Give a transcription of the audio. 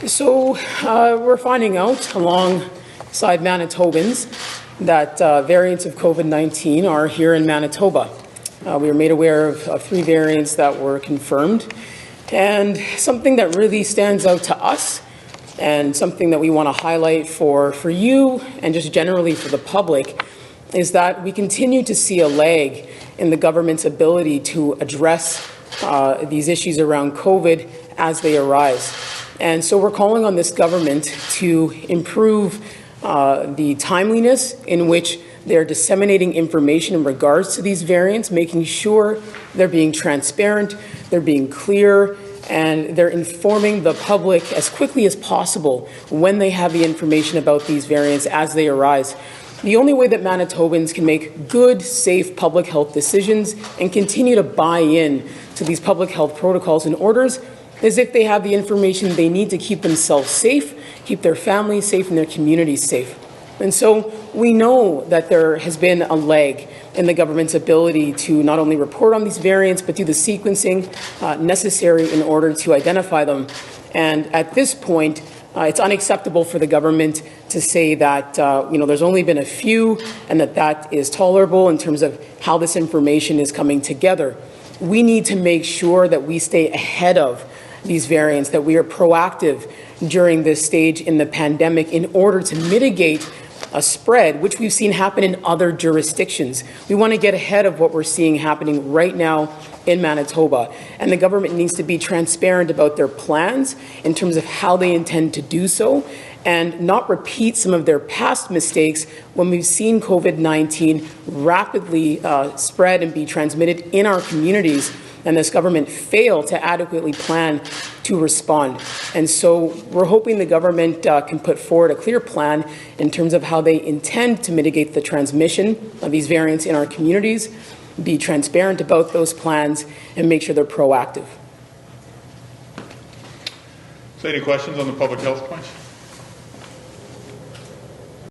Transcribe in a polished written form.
So we're finding out alongside Manitobans that variants of COVID-19 are here in Manitoba. We were made aware of 3 variants that were confirmed, and something that really stands out to us and something that we want to highlight for you and just generally for the public is that we continue to see a lag in the government's ability to address these issues around COVID as they arise. And so we're calling on this government to improve the timeliness in which they're disseminating information in regards to these variants, making sure they're being transparent, they're being clear, and they're informing the public as quickly as possible when they have the information about these variants as they arise. The only way that Manitobans can make good, safe public health decisions and continue to buy in to these public health protocols and orders is if they have the information they need to keep themselves safe, keep their families safe, and their communities safe. And so we know that there has been a lag in the government's ability to not only report on these variants, but do the sequencing necessary in order to identify them. And at this point, it's unacceptable for the government to say that there's only been a few and that is tolerable in terms of how this information is coming together. We need to make sure that we stay ahead of these variants, that we are proactive during this stage in the pandemic in order to mitigate a spread, which we've seen happen in other jurisdictions. We want to get ahead of what we're seeing happening right now in Manitoba, and the government needs to be transparent about their plans in terms of how they intend to do so and not repeat some of their past mistakes when we've seen COVID-19 rapidly spread and be transmitted in our communities, and this government failed to adequately plan to respond. And so we're hoping the government can put forward a clear plan in terms of how they intend to mitigate the transmission of these variants in our communities, be transparent about those plans, and make sure they're proactive. So any questions on the public health points?